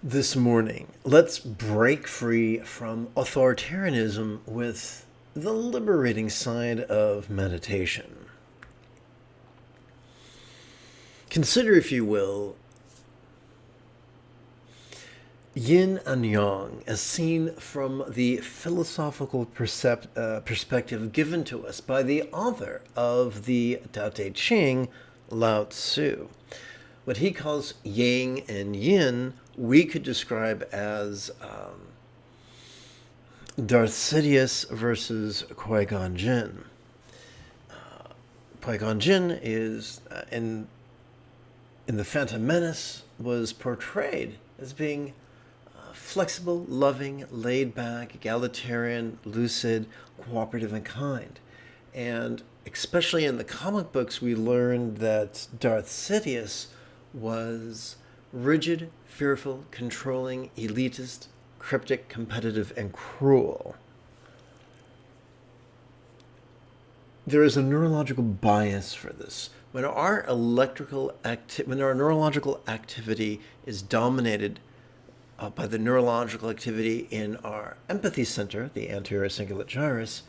This morning, let's break free from authoritarianism with the liberating side of meditation. Consider, if you will, yin and yang as seen from the philosophical perspective given to us by the author of the Tao Te Ching, Lao Tzu. What he calls yang and yin, we could describe as Darth Sidious versus Qui-Gon Jinn. Qui-Gon Jinn is, in The Phantom Menace, was portrayed as being flexible, loving, laid-back, egalitarian, lucid, cooperative, and kind. And especially in the comic books, we learned that Darth Sidious was rigid, fearful, controlling, elitist, cryptic, competitive, and cruel. There is a neurological bias for this. When our neurological activity is dominated by the neurological activity in our empathy center, the anterior cingulate gyrus,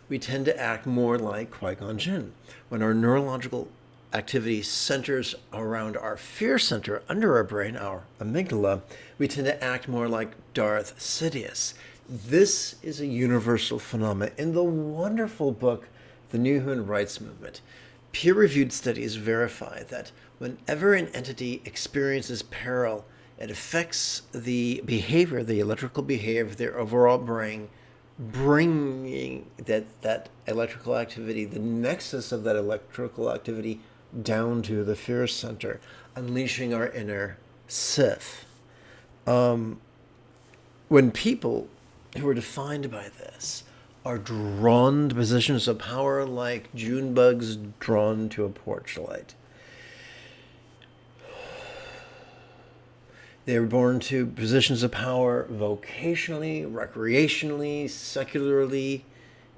we tend to act more like Qui-Gon Jinn. When our neurological activity centers around our fear center under our brain, our amygdala, we tend to act more like Darth Sidious. This is a universal phenomenon. In the wonderful book, The New Human Rights Movement, peer-reviewed studies verify that whenever an entity experiences peril, it affects the behavior, the electrical behavior of their overall brain, bringing that electrical activity, the nexus of that electrical activity, down to the fear center, unleashing our inner Sith. When people who are defined by this are drawn to positions of power like June bugs drawn to a porch light, they are born to positions of power vocationally, recreationally, secularly,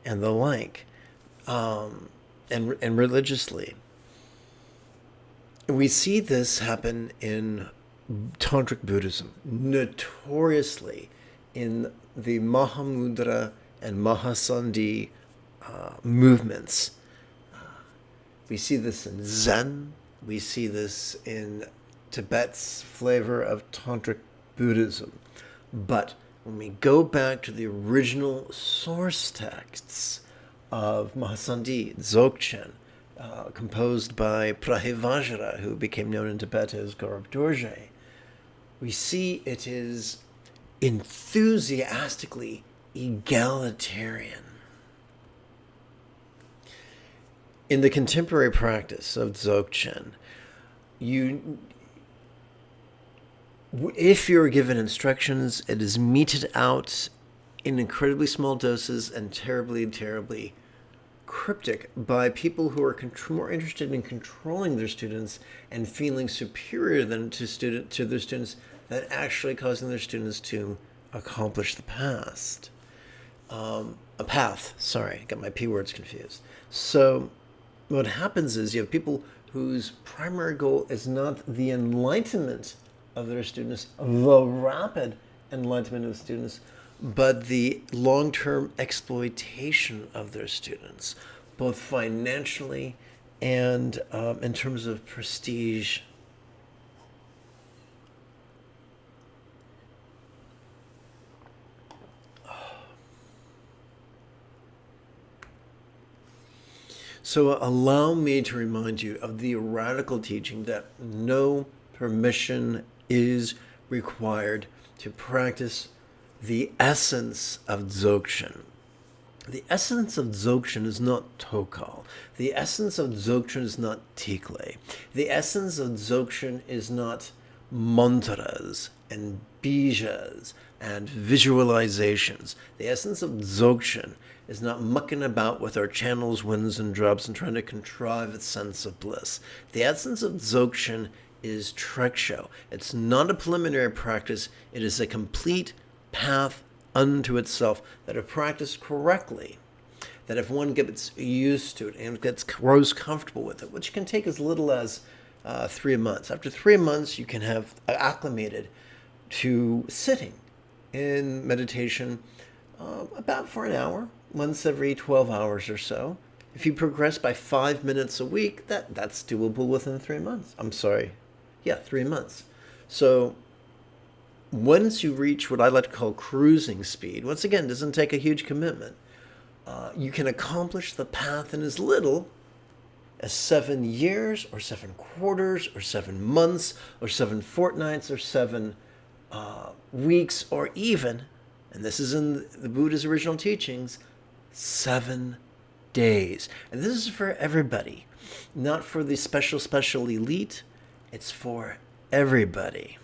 and the like, and religiously. We see this happen in Tantric Buddhism, notoriously in the Mahamudra and Mahasandhi movements. We see this in Zen. We see this in Tibet's flavor of Tantric Buddhism. But when we go back to the original source texts of Mahasandhi, Dzogchen, composed by Prahivajra, who became known in Tibet as Gaurab Dorje, we see it is enthusiastically egalitarian. In the contemporary practice of Dzogchen, if you're given instructions, it is meted out in incredibly small doses and terribly, terribly cryptic by people who are more interested in controlling their students and feeling superior to their students than actually causing their students to accomplish the path. Got my P words confused. So what happens is you have people whose primary goal is not the enlightenment of their students, the rapid enlightenment of students, but the long-term exploitation of their students, both financially and in terms of prestige. So allow me to remind you of the radical teaching that no permission is required to practice the essence of Dzogchen. The essence of Dzogchen is not Tokal. The essence of Dzogchen is not Tikle. The essence of Dzogchen is not mantras and bijas and visualizations. The essence of Dzogchen is not mucking about with our channels, winds, and drops and trying to contrive a sense of bliss. The essence of Dzogchen is Treksho. It's not a preliminary practice. It is a complete path unto itself that if practiced correctly, that if one gets used to it and grows comfortable with it, which can take as little as 3 months. After 3 months, you can have acclimated to sitting in meditation about for an hour, once every 12 hours or so. If you progress by 5 minutes a week, that's doable within 3 months. 3 months. So once you reach what I like to call cruising speed, once again, doesn't take a huge commitment, you can accomplish the path in as little as 7 years or 7 quarters or 7 months or 7 fortnights or 7 weeks, or even, and this is in the Buddha's original teachings, 7 days. And this is for everybody, not for the special elite. It's for everybody.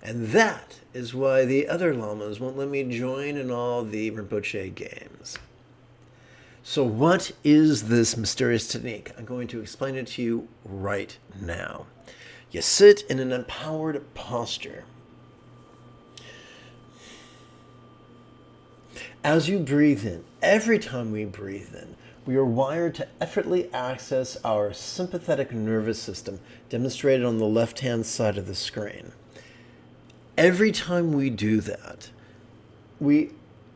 And that is why the other lamas won't let me join in all the Rinpoche games. So what is this mysterious technique? I'm going to explain it to you right now. You sit in an empowered posture. As you breathe in, every time we breathe in, we are wired to effortlessly access our sympathetic nervous system, demonstrated on the left-hand side of the screen. Every time we do that,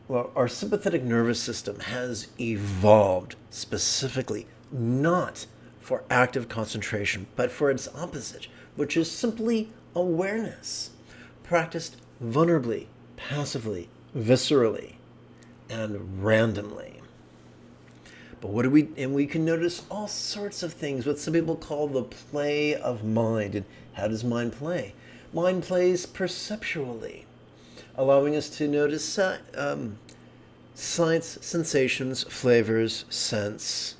our sympathetic nervous system has evolved specifically not for active concentration, but for its opposite, which is simply awareness, practiced vulnerably, passively, viscerally, and randomly. But we can notice all sorts of things, what some people call the play of mind. And how does mind play? Mind plays perceptually, allowing us to notice sights, sensations, flavors, scents.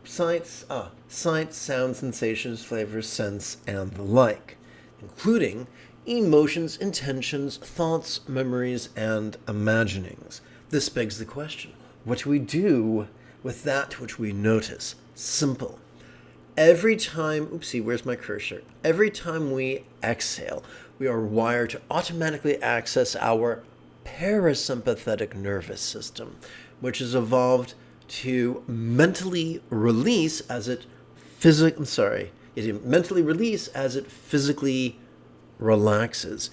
Sights, sounds, sensations, flavors, scents, and the like, including emotions, intentions, thoughts, memories, and imaginings. This begs the question, what do we do with that which we notice? Simple. Every time, where's my cursor? Every time we exhale, we are wired to automatically access our parasympathetic nervous system, which has evolved to mentally release as it physically relaxes.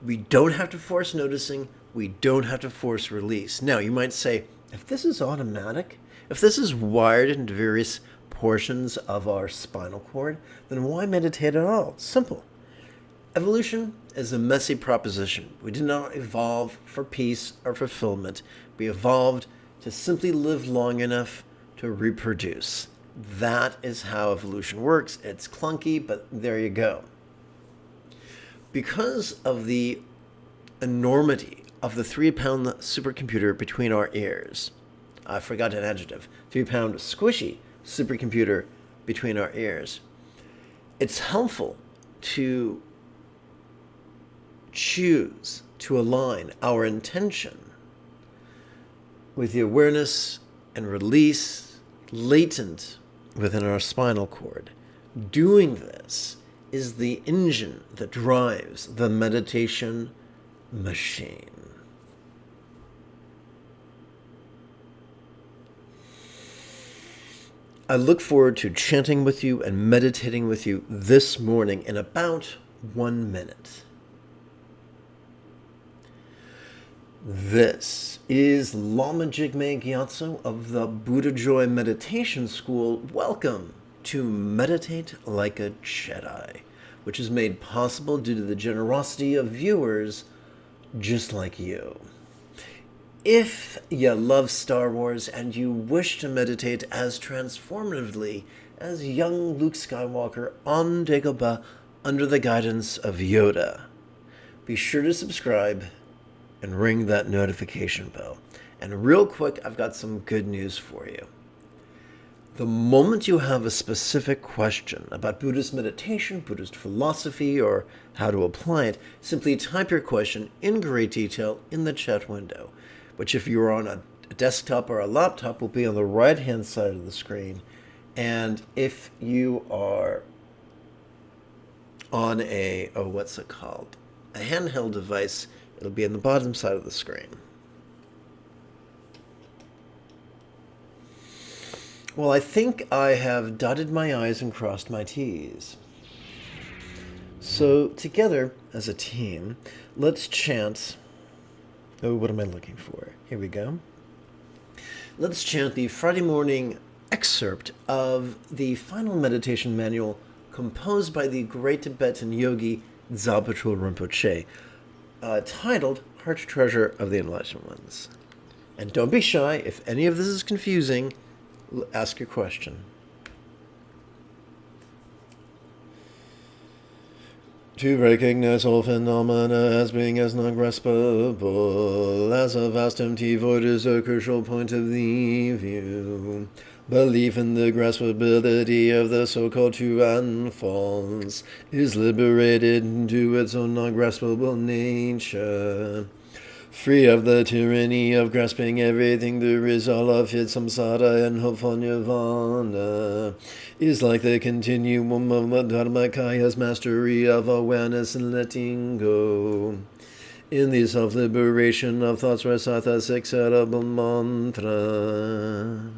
We don't have to force noticing. We don't have to force release. Now, you might say, if this is automatic, if this is wired into various portions of our spinal cord, then why meditate at all? Simple. Evolution is a messy proposition. We did not evolve for peace or fulfillment. We evolved to simply live long enough to reproduce. That is how evolution works. It's clunky, but there you go. Because of the enormity of the 3-pound supercomputer between our ears, I forgot an adjective, 3-pound squishy supercomputer between our ears, it's helpful to choose to align our intention with the awareness and release latent within our spinal cord. Doing this is the engine that drives the meditation machine. I look forward to chanting with you and meditating with you this morning in about 1 minute. This is Lama Jigme Gyatso of the Buddha Joy Meditation School. Welcome to Meditate Like a Jedi, which is made possible due to the generosity of viewers just like you. If you love Star Wars and you wish to meditate as transformatively as young Luke Skywalker on Dagobah under the guidance of Yoda, be sure to subscribe and ring that notification bell. And real quick, I've got some good news for you. The moment you have a specific question about Buddhist meditation, Buddhist philosophy, or how to apply it, simply type your question in great detail in the chat window, which if you're on a desktop or a laptop will be on the right-hand side of the screen. And if you are on a handheld device, it'll be on the bottom side of the screen. Well, I think I have dotted my I's and crossed my T's. So together as a team, let's chant. Oh, what am I looking for? Here we go. Let's chant the Friday morning excerpt of the final meditation manual composed by the great Tibetan yogi Dzogchen Rinpoche, titled Heart Treasure of the Enlightened Ones. And don't be shy. If any of this is confusing, ask your question. To recognize all phenomena as being as non-graspable as a vast empty void is a crucial point of the view. Belief in the graspability of the so-called true and false is liberated into its own non-graspable nature. Free of the tyranny of grasping everything, the result of its samsara and hope for nirvana is like the continuum of the Dharmakaya's mastery of awareness and letting go. In the self-liberation of thoughts recite the six edible mantra.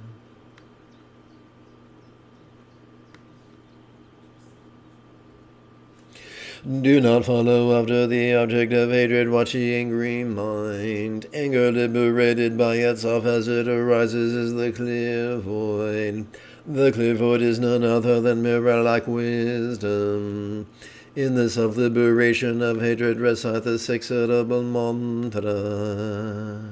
Do not follow after the object of hatred, watch the angry mind. Anger liberated by itself as it arises is the clear void. The clear void is none other than mirror-like wisdom. In the self-liberation of hatred, recite the six edible mantra.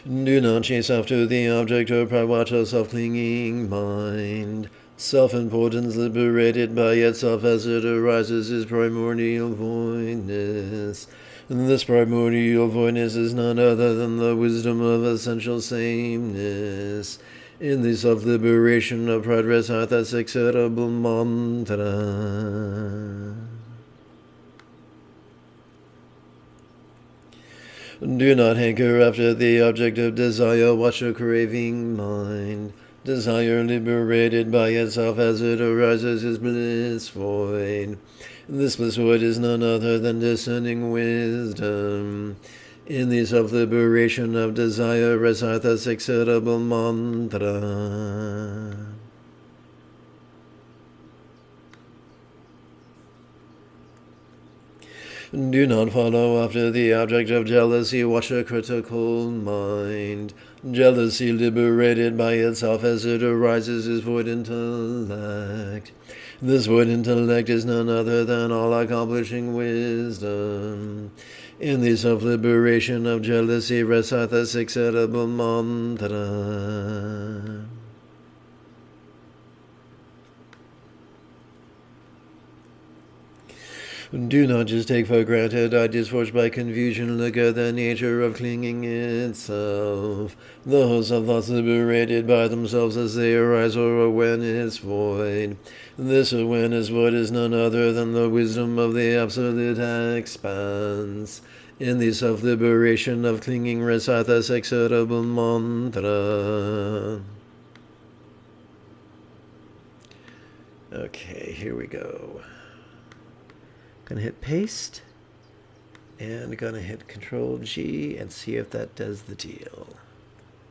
Do not chase after the object of pride, watch a self-clinging mind. Self-importance liberated by itself as it arises is primordial voidness. This primordial voidness is none other than the wisdom of essential sameness. In the self-liberation of pride, recite the six edible mantra. Do not hanker after the object of desire, watch a craving mind. Desire liberated by itself as it arises is bliss void. This bliss void is none other than discerning wisdom. In the self-liberation of desire, recite the six edible mantra. Do not follow after the object of jealousy, watch a critical mind. Jealousy liberated by itself as it arises is void intellect. This void intellect is none other than all-accomplishing wisdom. In the self-liberation of jealousy, recite the six edible mantra. Do not just take for granted ideas forged by confusion. Look at the nature of clinging itself. The host of thoughts liberated by themselves as they arise or awareness void. This awareness void is none other than the wisdom of the absolute expanse. In the self-liberation of clinging, recite the six edible mantra. Okay, here we go. Gonna hit paste and gonna hit Control G and see if that does the deal.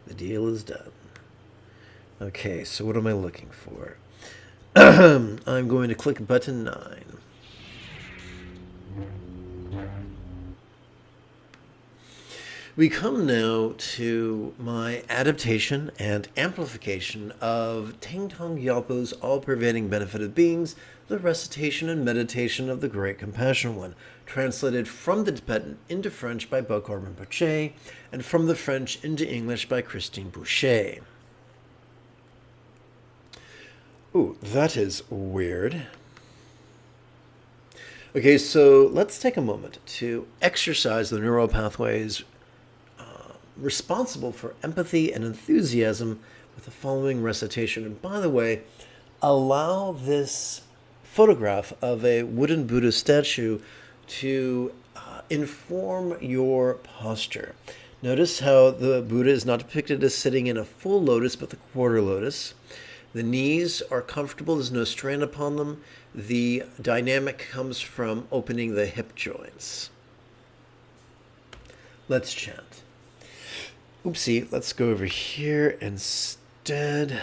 The deal is done. Okay, so what am I looking for? I'm going to click button 9. We come now to my adaptation and amplification of Teng Tong Gyalpo's all-pervading benefit of beings, the recitation and meditation of the Great Compassion One, translated from the Tibetan into French by Bokor Rinpoche, and from the French into English by Christine Boucher. Ooh, that is weird. Okay, so let's take a moment to exercise the neural pathways responsible for empathy and enthusiasm with the following recitation. And by the way, allow this photograph of a wooden Buddha statue to inform your posture. Notice how the Buddha is not depicted as sitting in a full lotus, but the quarter lotus. The knees are comfortable, there's no strain upon them. The dynamic comes from opening the hip joints. Let's chant. Oopsie, let's go over here and dead.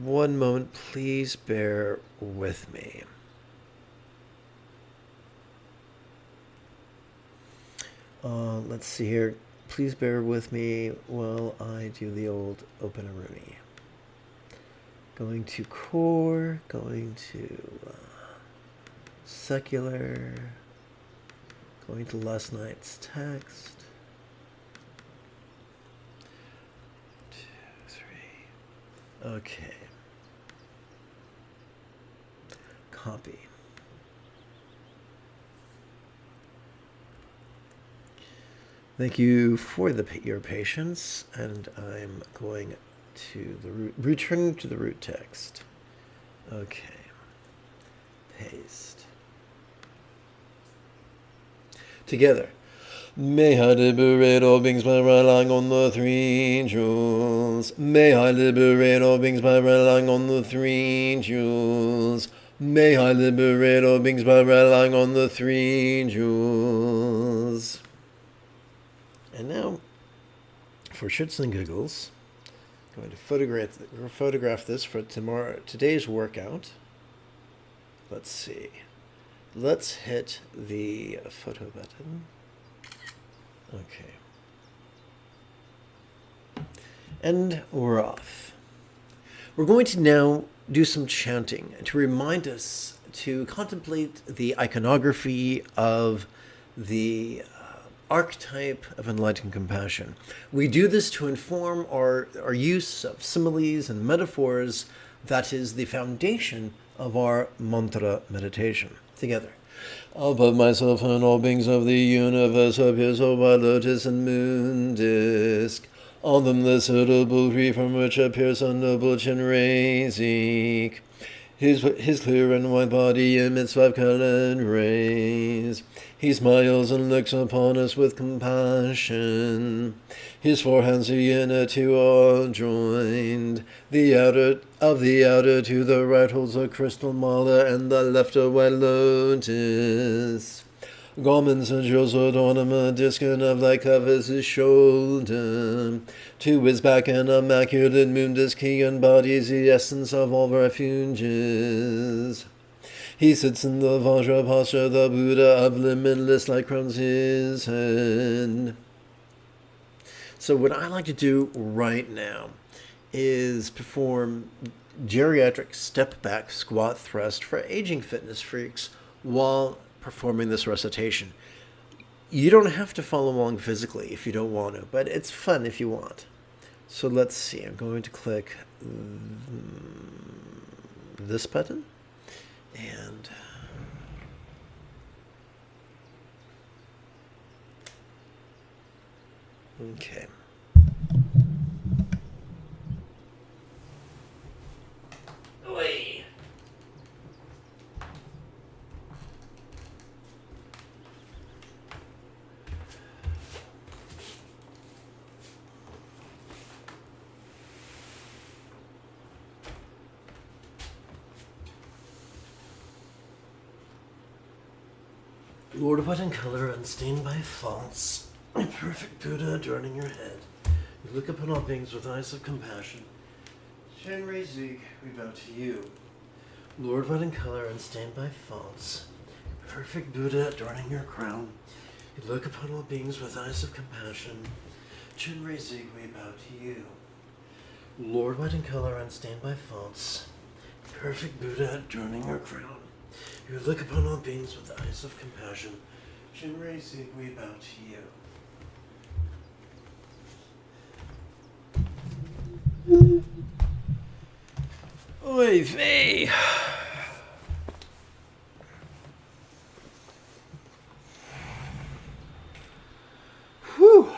One moment, please bear with me. Let's see here. Please bear with me while I do the old open a Rooney. Going to core, going to secular, going to last night's text. 2, 3. Okay. Copy. Thank you for your patience, and I'm going to the return to the root text. Okay. Paste. Together. May I liberate all beings by relying on the 3 jewels. May I liberate all beings by relying on the 3 jewels. May I liberate all beings by relying on the 3 jewels. And now, for shits and giggles, I'm going to photograph this for today's workout. Let's see. Let's hit the photo button. Okay. And we're off. We're going to now do some chanting to remind us to contemplate the iconography of the archetype of enlightened compassion. We do this to inform our use of similes and metaphors that is the foundation of our mantra meditation. Together. Above myself and all beings of the universe appears a white lotus and moon disk. On them the suitable tree from which appears a noble Chenrezig. His clear and white body emits 5-colored rays. He smiles and looks upon us with compassion. His 4 hands, the inner 2 are joined. The outer to the right holds a crystal mala, and the left a white lotus. Garments and jewels adorn him, a disk of light covers his shoulder. To his back an immaculate moon disk, he embodies the essence of all refuges. He sits in the Vajra posture, the Buddha of limitless light crowns his head. So what I like to do right now is perform geriatric step back squat thrust for aging fitness freaks while performing this recitation. You don't have to follow along physically if you don't want to, but it's fun if you want. So let's see. I'm going to click this button and okay. Oi. Lord, what in color, unstained by faults, a perfect Buddha adorning your head. You look upon all beings with eyes of compassion. Chenrezig, we bow to you. Lord, what in color, unstained by faults, a perfect Buddha adorning your crown. You look upon all beings with eyes of compassion. Chenrezig, we bow to you. Lord, what in color, unstained by faults, a perfect Buddha adorning your crown. You look upon all beings with eyes of compassion. Chenrezig, we bow to you. Oy vey. Whew.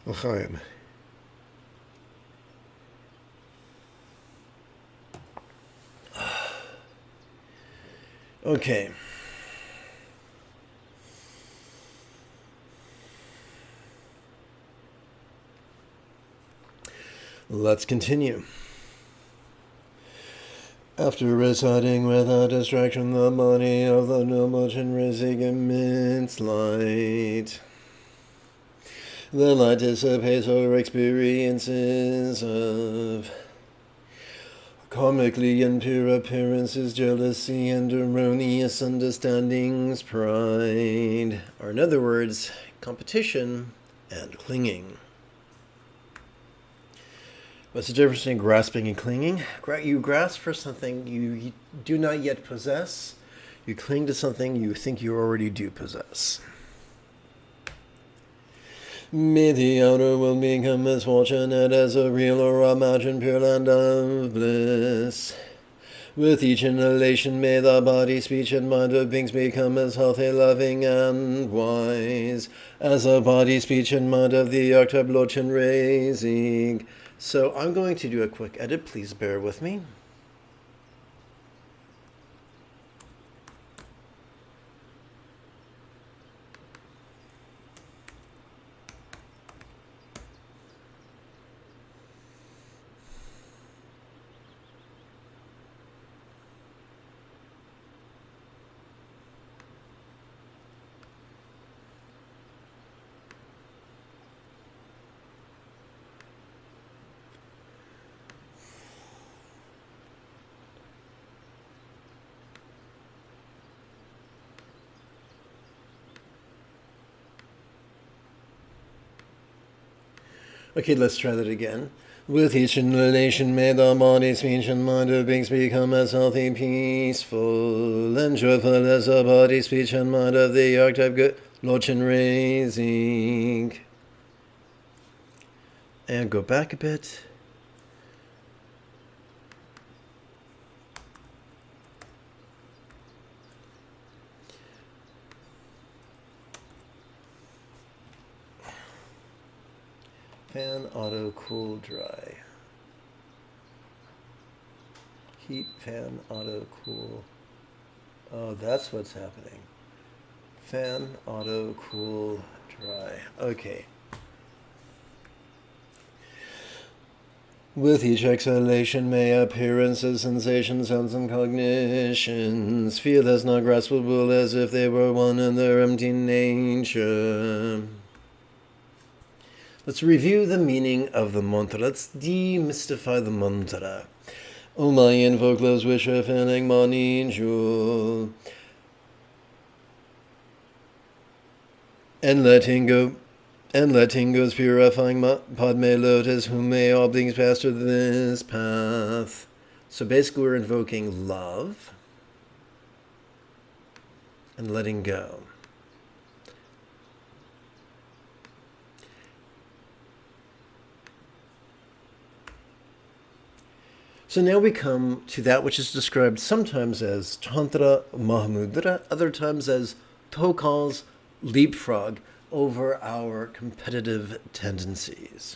L'chaim. Okay. Let's continue. After reciting without distraction the body of the noble Chinrizic immense light, the light dissipates over experiences of comically impure appearances, jealousy, and erroneous understandings, pride, or in other words, competition and clinging. What's the difference between grasping and clinging? You grasp for something you do not yet possess. You cling to something you think you already do possess. May the outer world become as fortunate as a real or imagined pure land of bliss. With each inhalation may the body, speech, and mind of beings become as healthy, loving, and wise as the body, speech, and mind of the archetype Lord raising. So I'm going to do a quick edit. Please bear with me. Okay, let's try that again. With each inhalation may the body, speech, and mind of beings become as healthy, peaceful, and joyful as the body, speech, and mind of the archetype good Lord raising. And go back a bit. Fan, auto, cool, dry. Heat, fan, auto, cool. Oh, that's what's happening. Fan, auto, cool, dry. Okay. With each exhalation may appearances, sensations, sounds, and cognitions feel as not graspable as if they were one in their empty nature. Let's review the meaning of the mantra. Let's demystify the mantra. Om I invoke those wish of filling money jewel. And letting go's purifying Padme Lotus, whom may all beings pass through this path. So basically we're invoking love and letting go. So now we come to that which is described sometimes as Tantra Mahamudra, other times as Tokal's leapfrog over our competitive tendencies.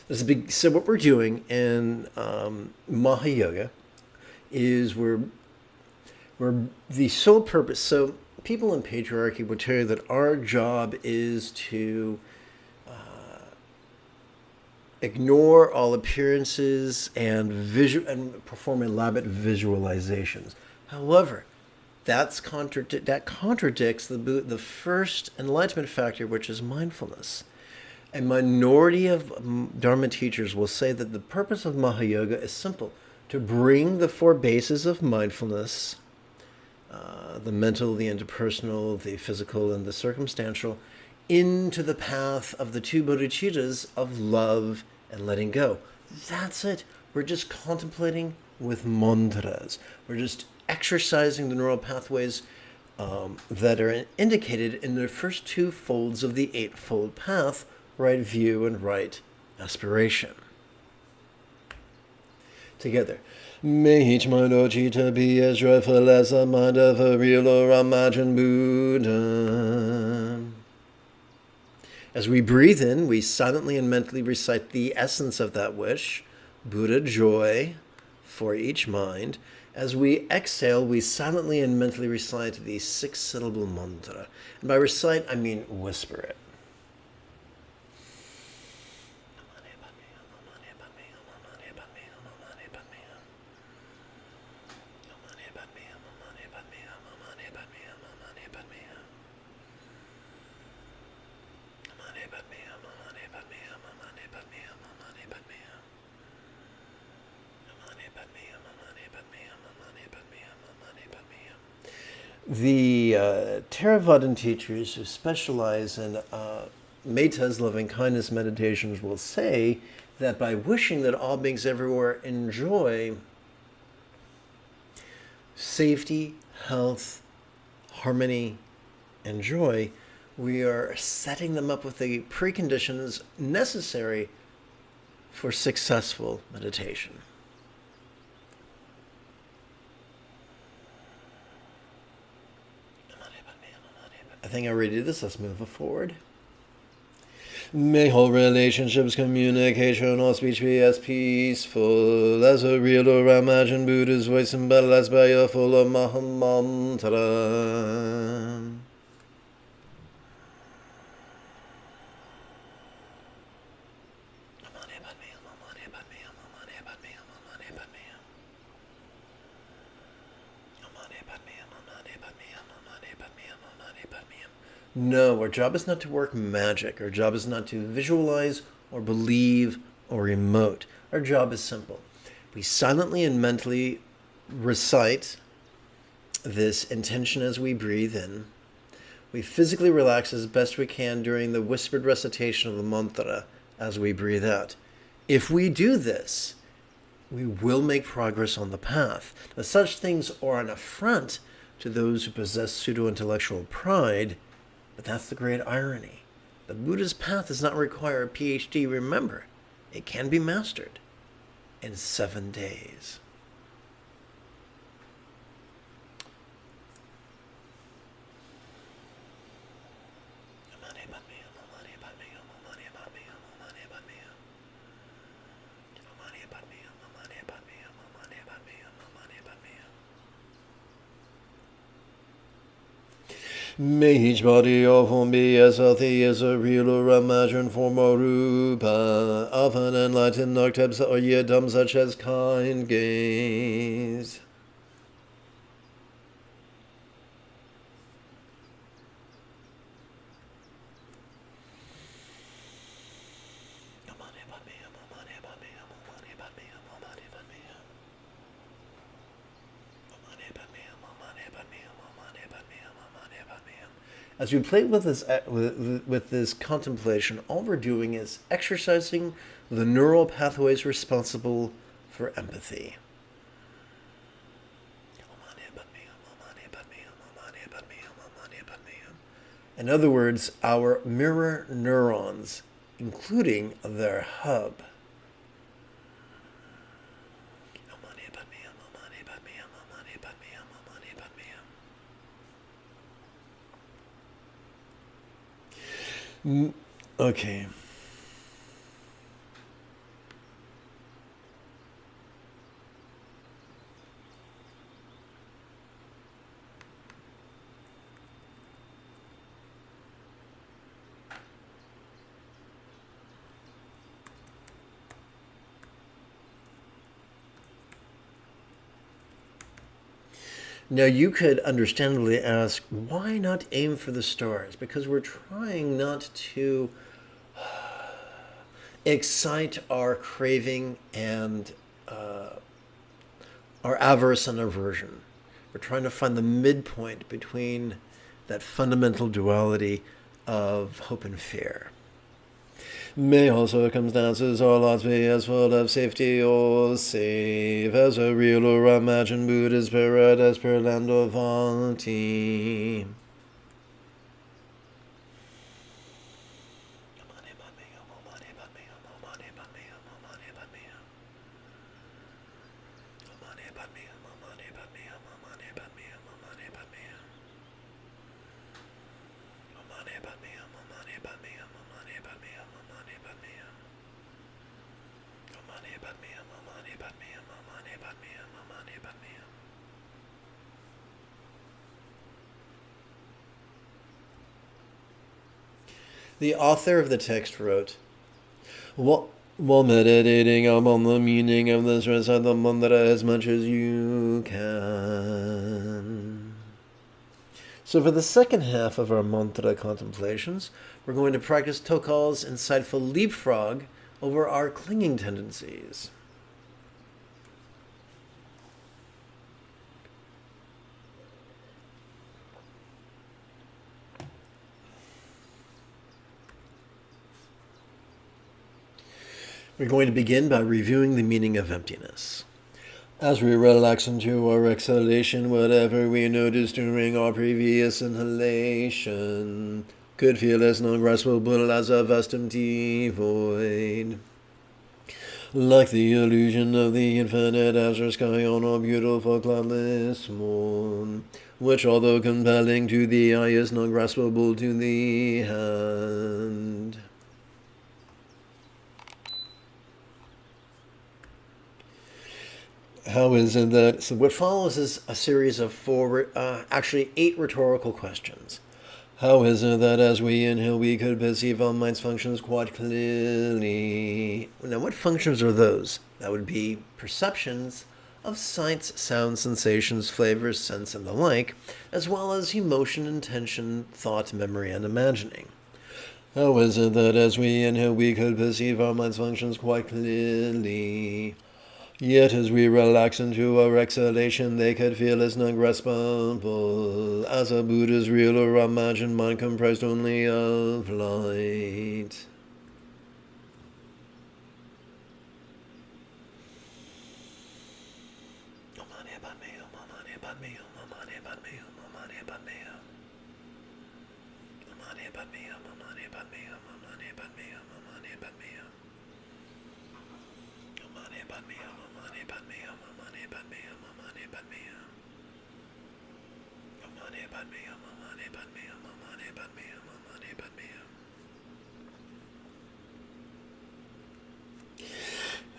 So what we're doing in Mahayoga is we're the sole purpose. So people in patriarchy would tell you that our job is to ignore all appearances and perform elaborate visualizations. However, that contradicts the first enlightenment factor, which is mindfulness. A minority of Dharma teachers will say that the purpose of Mahayoga is simple: to bring the four bases of mindfulness, the mental, the interpersonal, the physical, and the circumstantial, into the path of the two bodhicittas of love and letting go. That's it. We're just contemplating with mantras. We're just exercising the neural pathways that are indicated in the first two folds of the eightfold path: right view and right aspiration. Together. May each mind or citta be as joyful as the mind of a real or imagined Buddha. As we breathe in, we silently and mentally recite the essence of that wish, Buddha joy, for each mind. As we exhale, we silently and mentally recite the 6-syllable mantra. And by recite, I mean whisper it. The Theravadan teachers who specialize in metas, loving kindness meditations, will say that by wishing that all beings everywhere enjoy safety, health, harmony, and joy, we are setting them up with the preconditions necessary for successful meditation. I think I already did this. Let's move forward. May whole relationships, communication, or speech be as peaceful as a real or imagined Buddha's voice and battle as by a full of Mahamantra. No, our job is not to work magic. Our job is not to visualize or believe or emote. Our job is simple. We silently and mentally recite this intention as we breathe in. We physically relax as best we can during the whispered recitation of the mantra as we breathe out. If we do this, we will make progress on the path. Now, such things are an affront to those who possess pseudo-intellectual pride. But that's the great irony. The Buddha's path does not require a PhD. Remember, it can be mastered in 7 days. May each body of whom be as healthy as a real or imagined form or rupa of an enlightened archetype or yidam such as kind gaze. As we play with this contemplation, all we're doing is exercising the neural pathways responsible for empathy. In other words, our mirror neurons, including their hub. Okay. Now, you could understandably ask, why not aim for the stars? Because we're trying not to excite our craving and our avarice and aversion. We're trying to find the midpoint between that fundamental duality of hope and fear. May all circumstances or lots be as full of safety or safe as a real or imagined Buddha's paradise per land of Avanti. The author of the text wrote, while meditating upon the meaning of this, recite the mantra as much as you can. So for the second half of our mantra contemplations, we're going to practice Tokal's insightful leapfrog over our clinging tendencies. We're going to begin by reviewing the meaning of emptiness. As we relax into our exhalation, whatever we noticed during our previous inhalation could feel as non-graspable as a vast empty void. Like the illusion of the infinite azure sky on a beautiful cloudless morn, which, although compelling to the eye, is non-graspable to the hand. How is it that... So what follows is a series of actually 8 rhetorical questions. How is it that as we inhale, we could perceive our mind's functions quite clearly? Now, what functions are those? That would be perceptions of sights, sounds, sensations, flavors, scents, and the like, as well as emotion, intention, thought, memory, and imagining. How is it that as we inhale, we could perceive our mind's functions quite clearly? Yet as we relax into our exhalation, they could feel as non-graspable as a Buddha's real or imagined mind comprised only of light.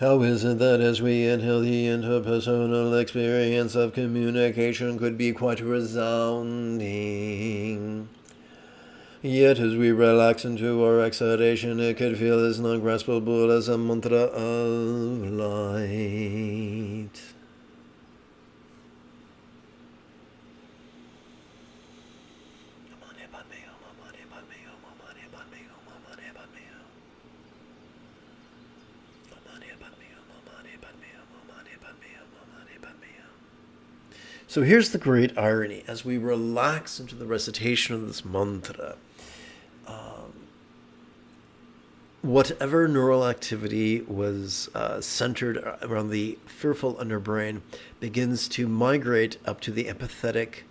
How is it that as we inhale, the interpersonal experience of communication could be quite resounding? Yet as we relax into our exhalation, it could feel as non-graspable as a mantra of light. So here's the great irony. As we relax into the recitation of this mantra, whatever neural activity was centered around the fearful underbrain begins to migrate up to the empathetic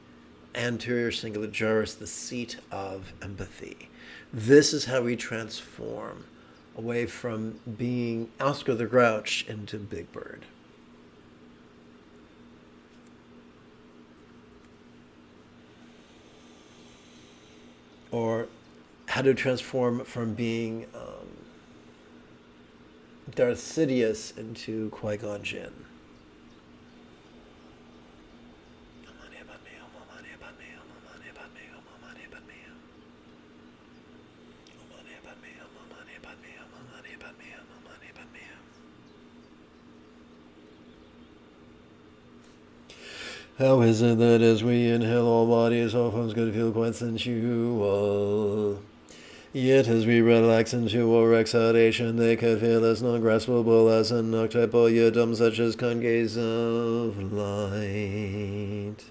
anterior cingulate gyrus, the seat of empathy. This is how we transform away from being Oscar the Grouch into Big Bird. Or how to transform from being Darth Sidious into Qui-Gon Jinn. How is it that as we inhale, all bodies, all forms could feel quite sensual? Yet as we relax into our exhalation, they could feel as non-graspable as an archetypal yidam such as kind gaze of light.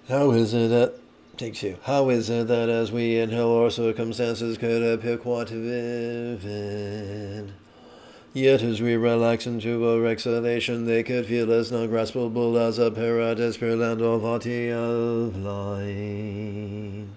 How is it that... Take 2. How is it that as we inhale, our circumstances could appear quite vivid? Yet as we relax into our exhalation, they could feel as non-graspable as a paradise, pure land or body of light.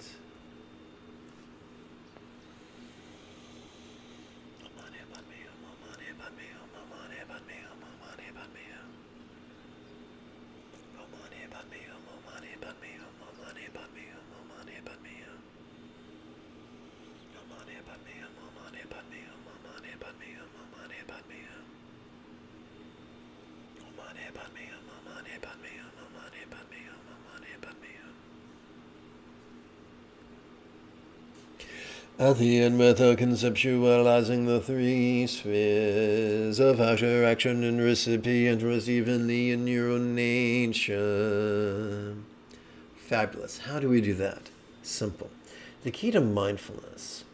At the end, method conceptualizing the three spheres of actor, action, and recipient evenly in neuronation. Fabulous. How do we do that? Simple. The key to mindfulness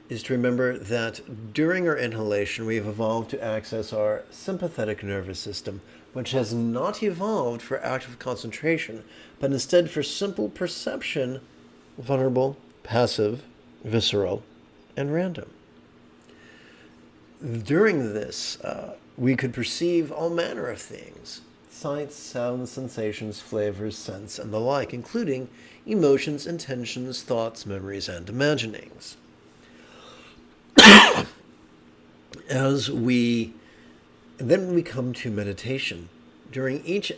is to remember that during our inhalation, we have evolved to access our sympathetic nervous system, which has not evolved for active concentration, but instead for simple perception, vulnerable, passive, visceral, and random. During this, we could perceive all manner of things: sights, sounds, sensations, flavors, scents, and the like, including emotions, intentions, thoughts, memories, and imaginings. Then we come to meditation.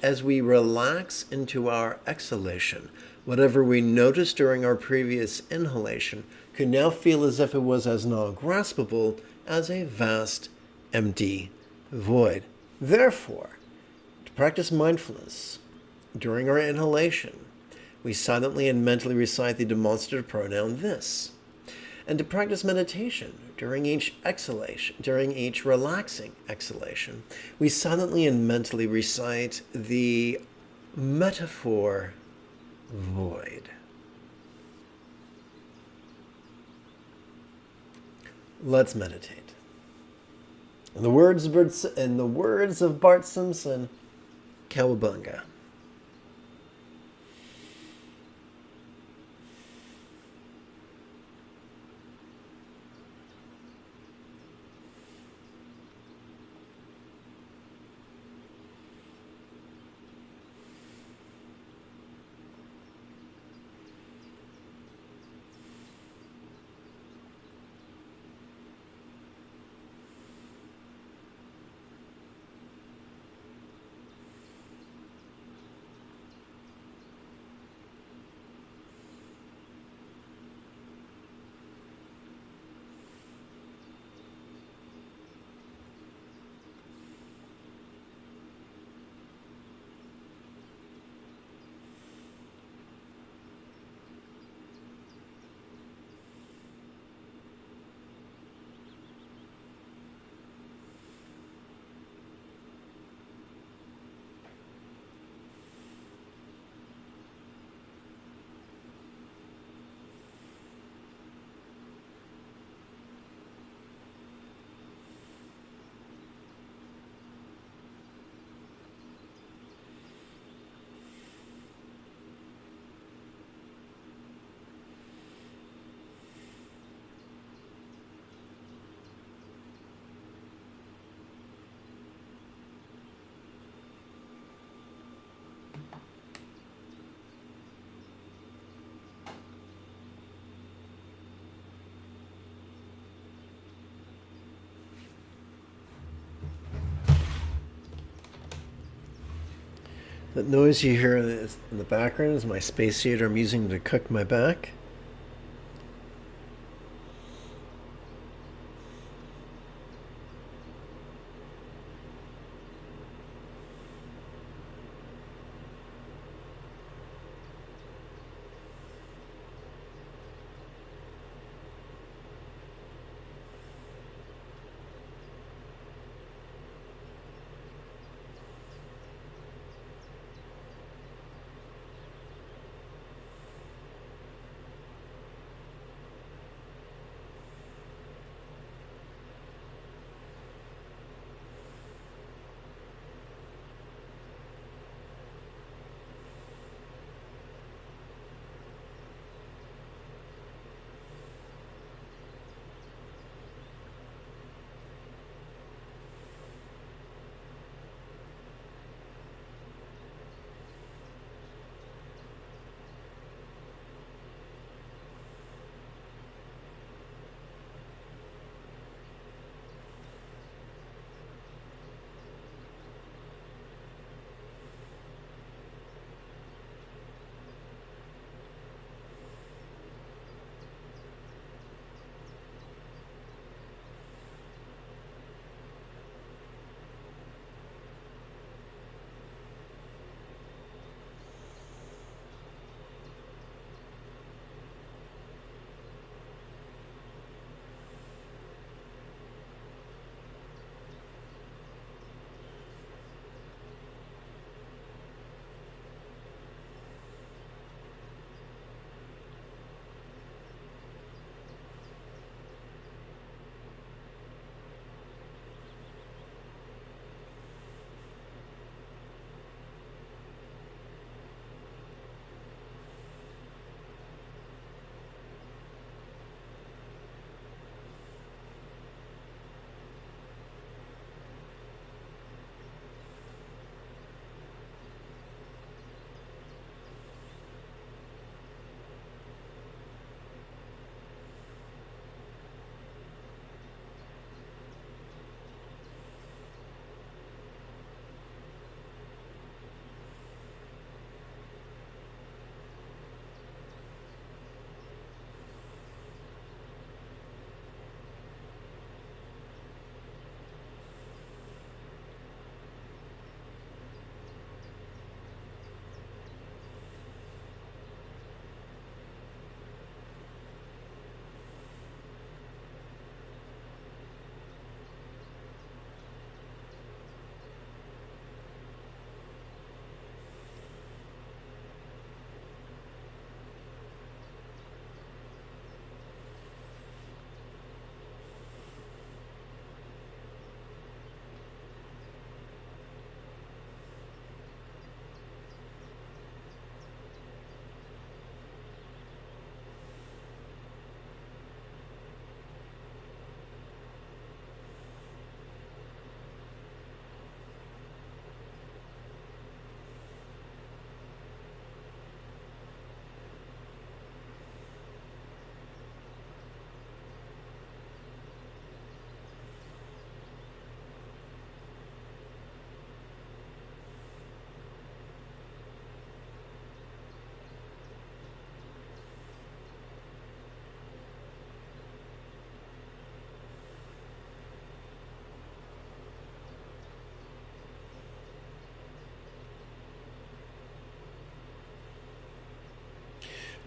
As we relax into our exhalation, whatever we noticed during our previous inhalation could now feel as if it was as non-graspable as a vast, empty void. Therefore, to practice mindfulness, during our inhalation, we silently and mentally recite the demonstrative pronoun this. And to practice meditation, during each relaxing exhalation, we silently and mentally recite the metaphor void. Let's meditate. In the words of Bart Simpson, cowabunga. That noise you hear in the background is my space heater I'm using to cook my back.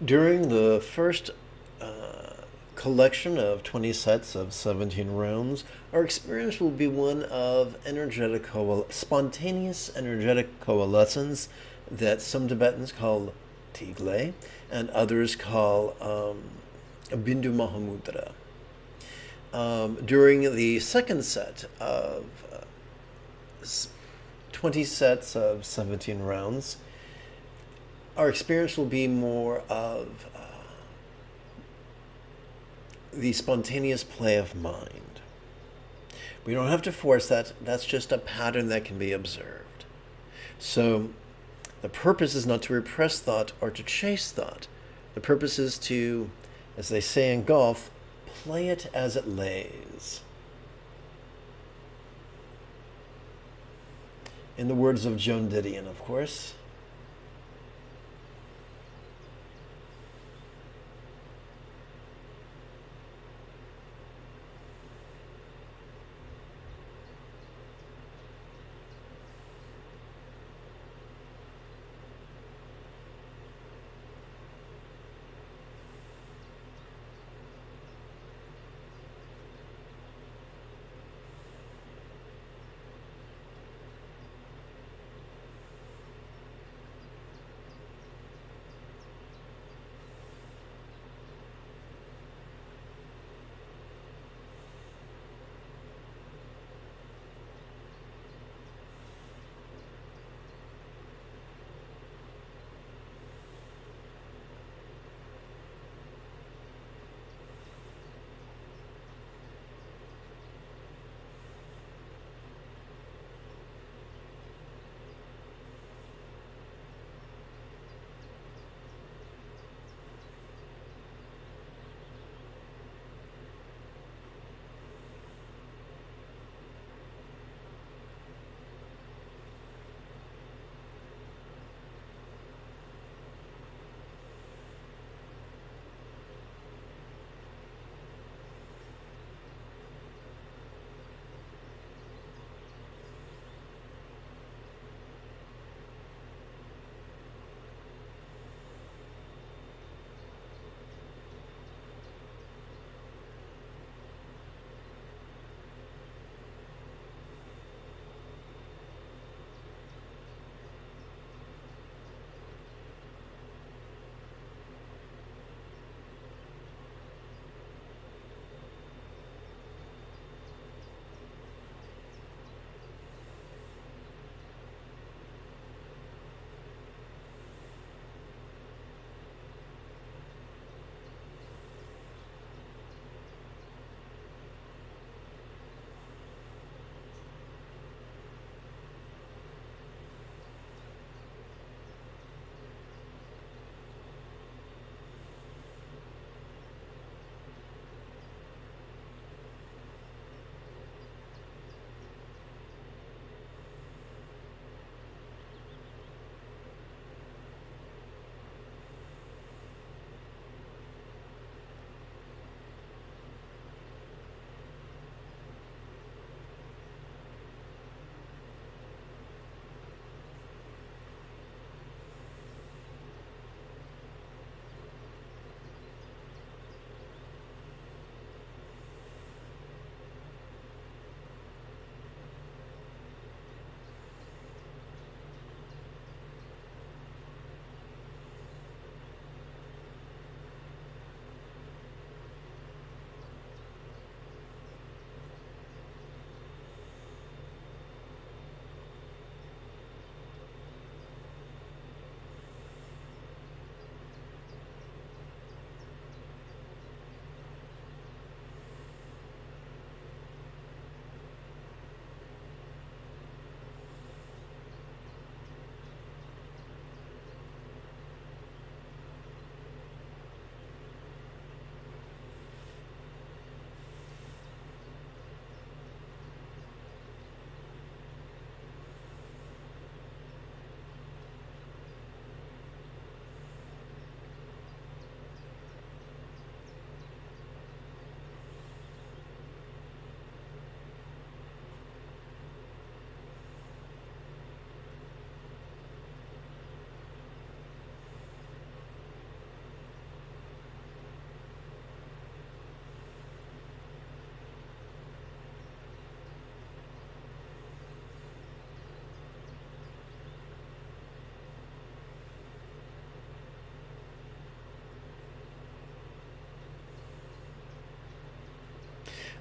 During the first collection of 20 sets of 17 rounds, our experience will be one of spontaneous energetic coalescence that some Tibetans call tigle and others call bindu mahamudra. During the second set of 20 sets of 17 rounds, our experience will be more of the spontaneous play of mind. We don't have to force that. That's just a pattern that can be observed. So the purpose is not to repress thought or to chase thought. The purpose is to, as they say in golf, play it as it lays. In the words of Joan Didion, of course.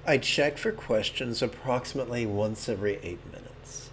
I check for questions approximately once every 8 minutes.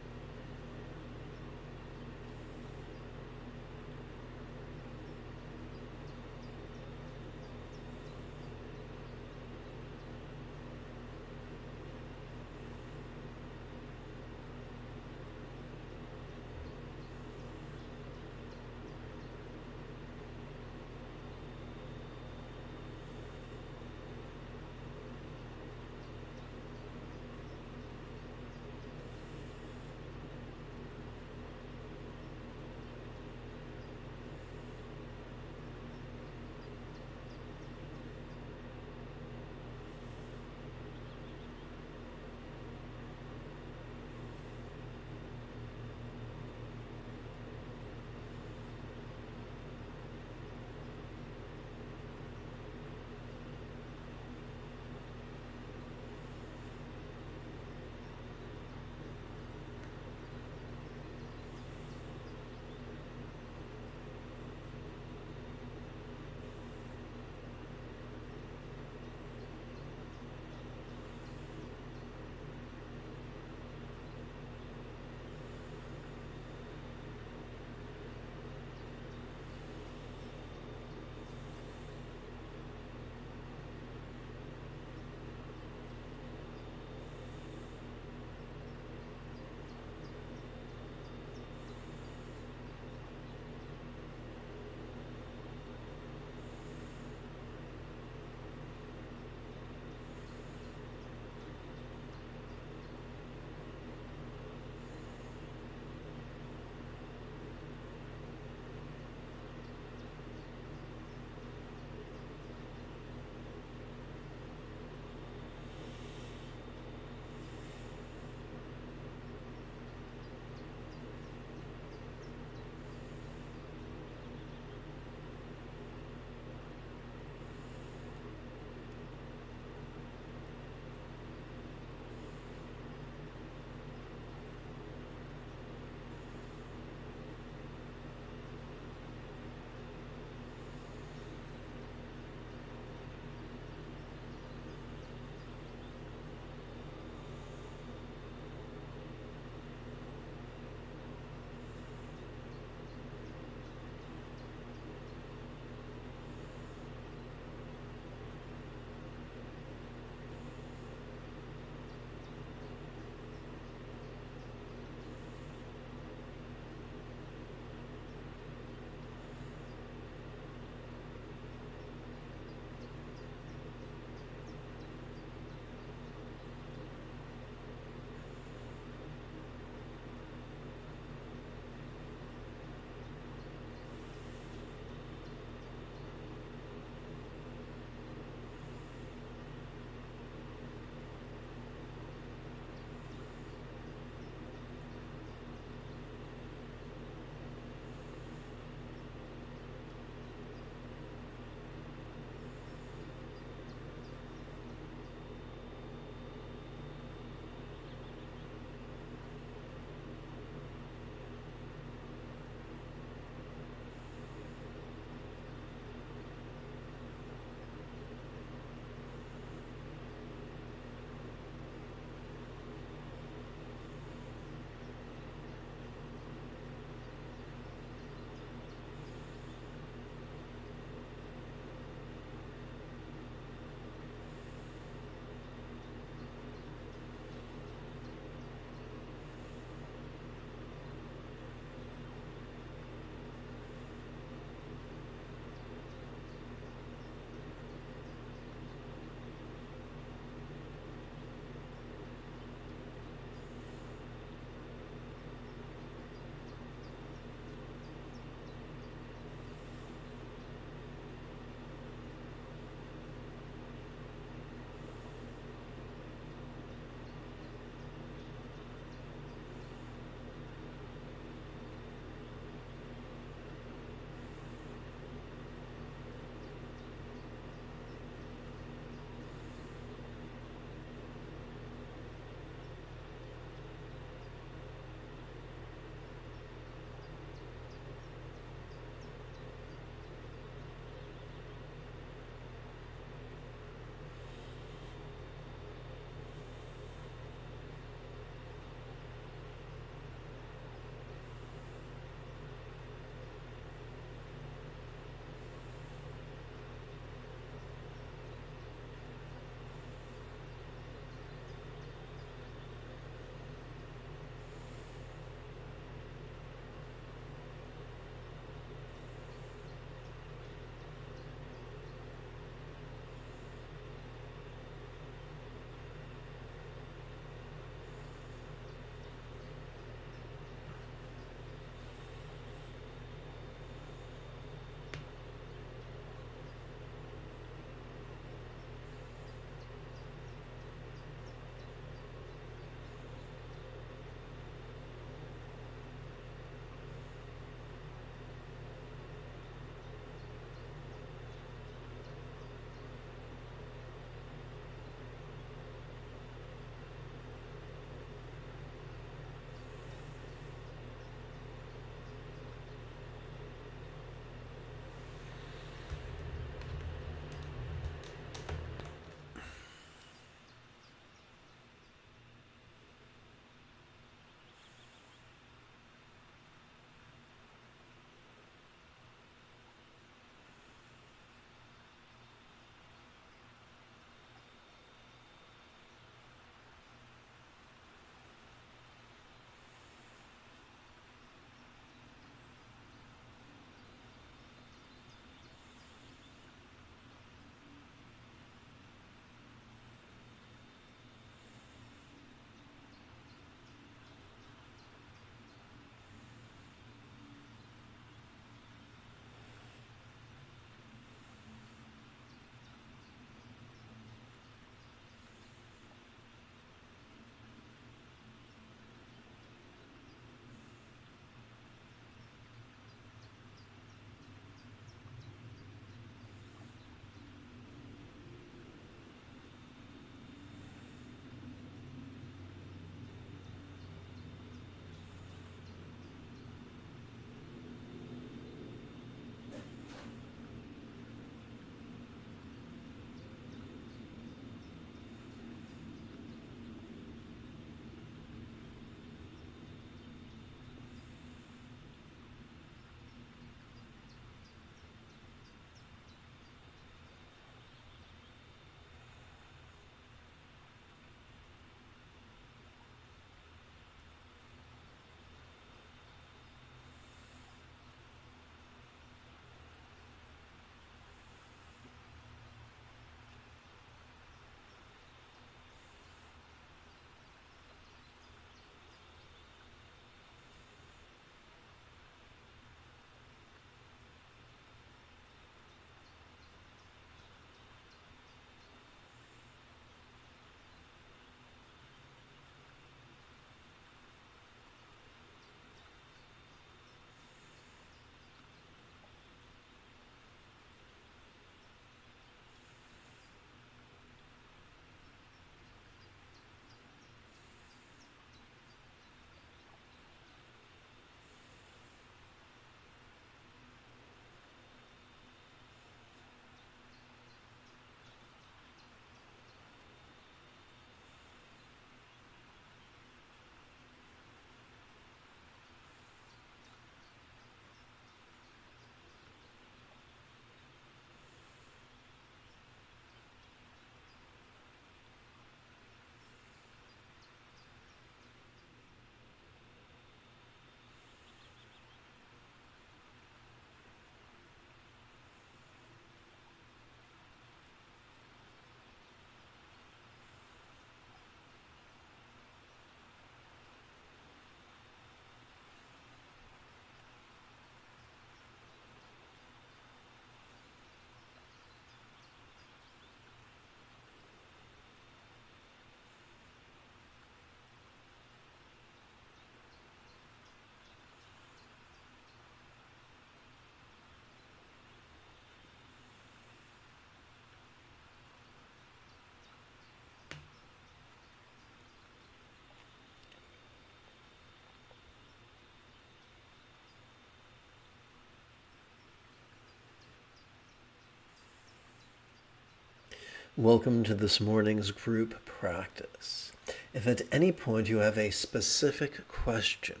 Welcome to this morning's group practice. If at any point you have a specific question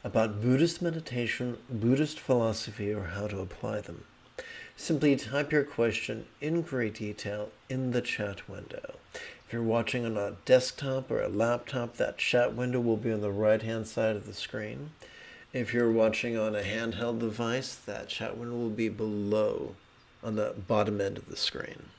about Buddhist meditation, Buddhist philosophy, or how to apply them, simply type your question in great detail in the chat window. If you're watching on a desktop or a laptop, that chat window will be on the right-hand side of the screen. If you're watching on a handheld device, that chat window will be below on the bottom end of the screen.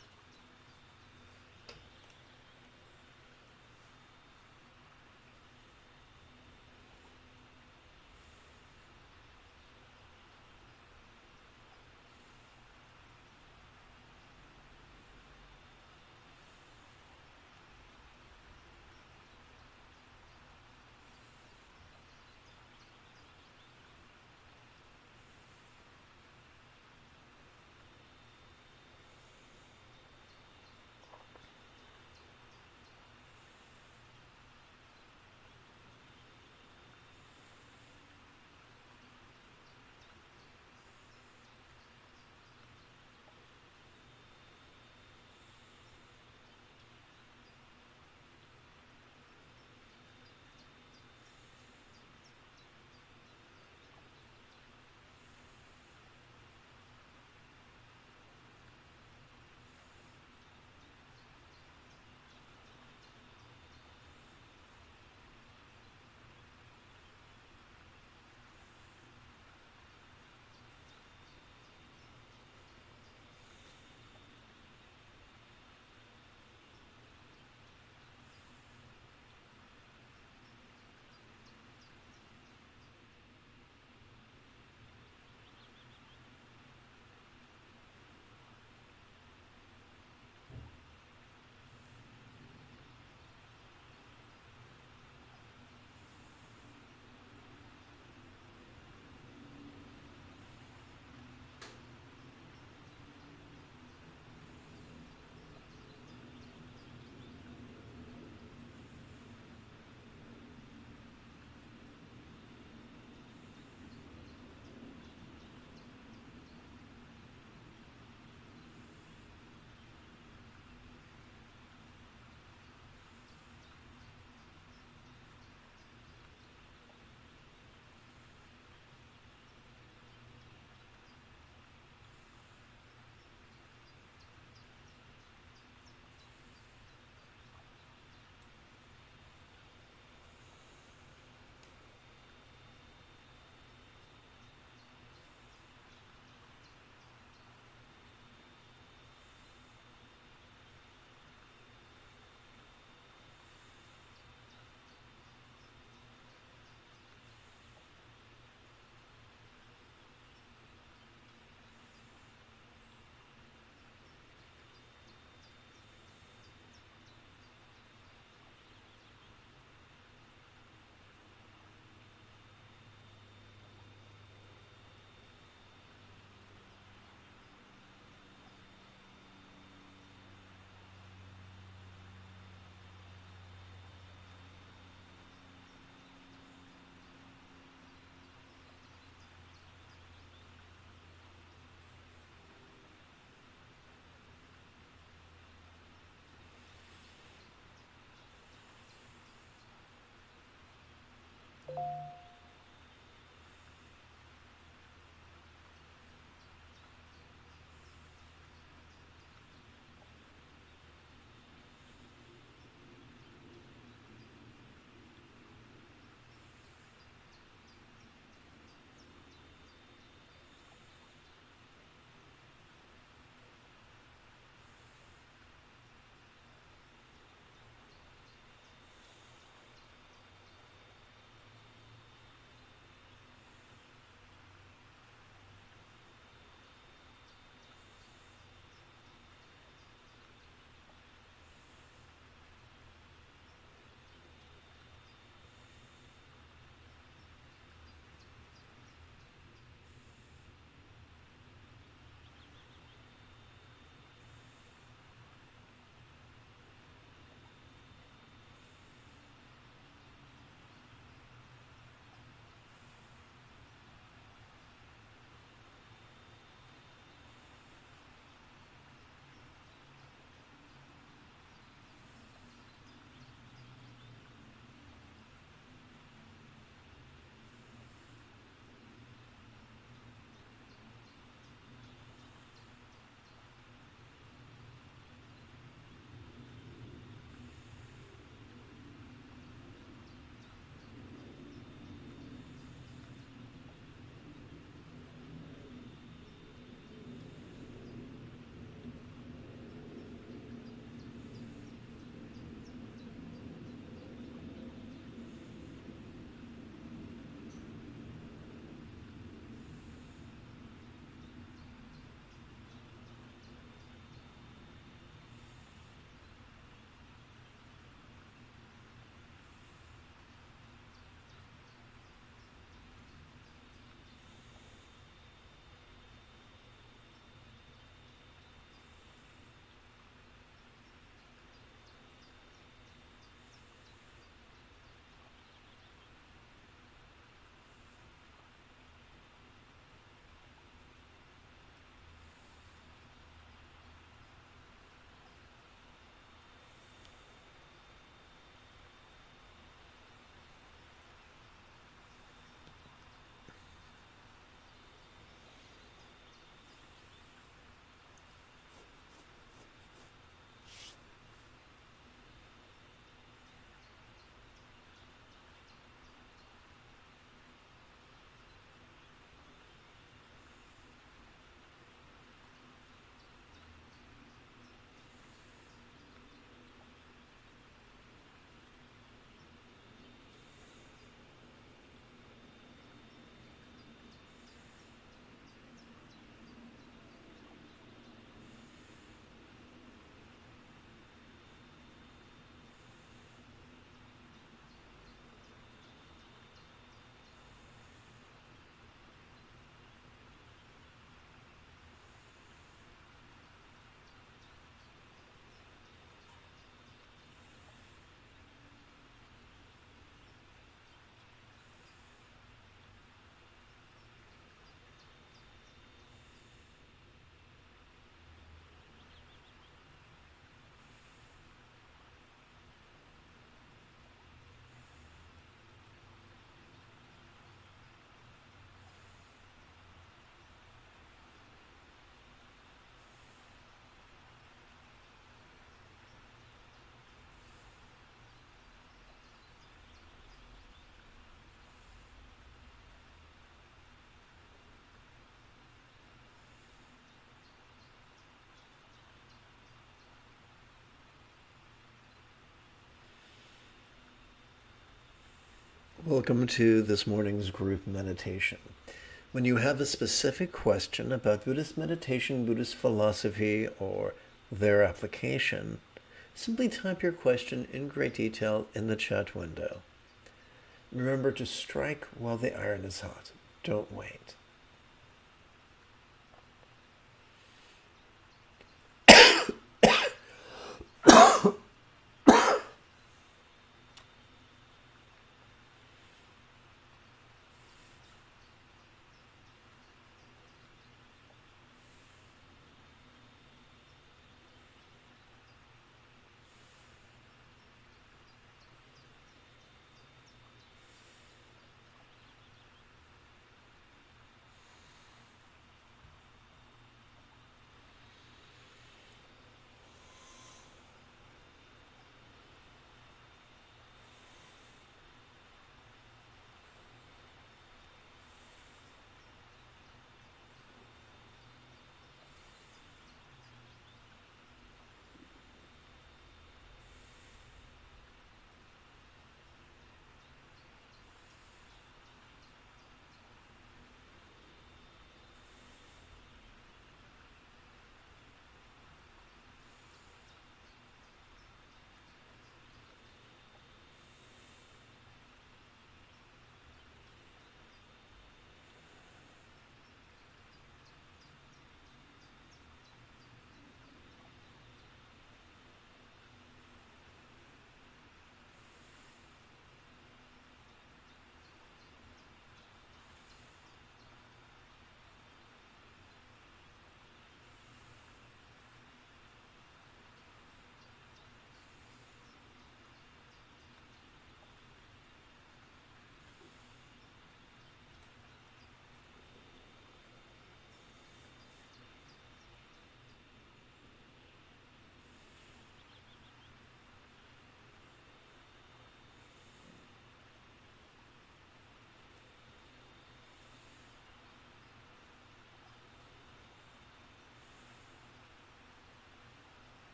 Welcome to this morning's group meditation. When you have a specific question about Buddhist meditation, Buddhist philosophy, or their application, simply type your question in great detail in the chat window. Remember to strike while the iron is hot. Don't wait.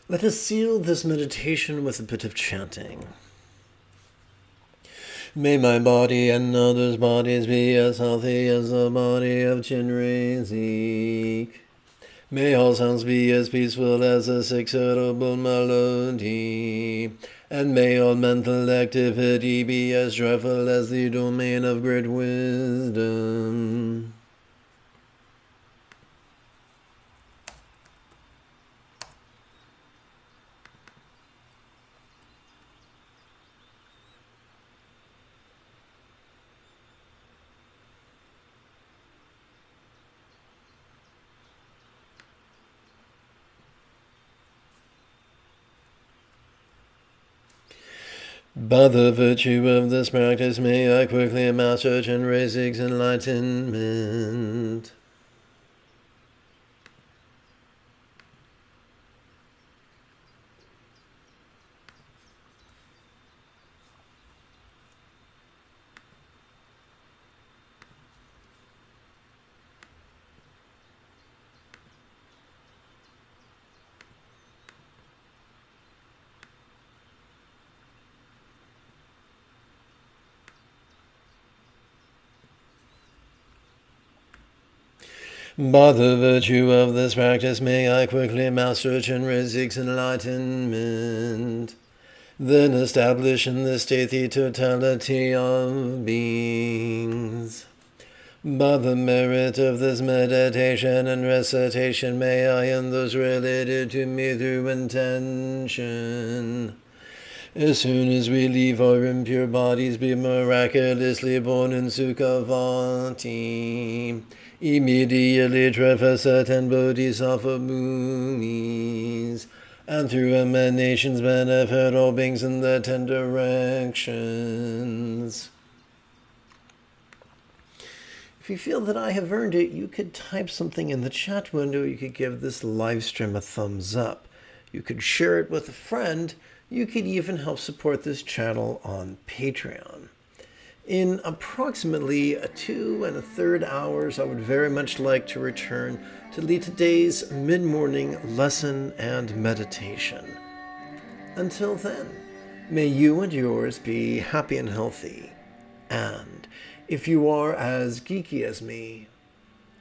Let us seal this meditation with a bit of chanting. May my body and others' bodies be as healthy as the body of Chinrazik. May all sounds be as peaceful as a six-syllable melody. And may all mental activity be as joyful as the domain of great wisdom. By the virtue of this practice, may I quickly master Chenrezig's enlightenment. By the virtue of this practice, may I quickly master Chenrezig's enlightenment. Then establish in this state the totality of beings. By the merit of this meditation and recitation, may I and those related to me through intention, as soon as we leave our impure bodies, be miraculously born in Sukhavati, immediately Trifasat and Bodhisattva Bhumis, and through emanations benefit all beings in the 10 directions. If you feel that I have earned it, you could type something in the chat window. You could give this live stream a thumbs up. You could share it with a friend. You could even help support this channel on Patreon. In approximately 2 1/3 hours, I would very much like to return to lead today's mid-morning lesson and meditation. Until then, may you and yours be happy and healthy. And if you are as geeky as me,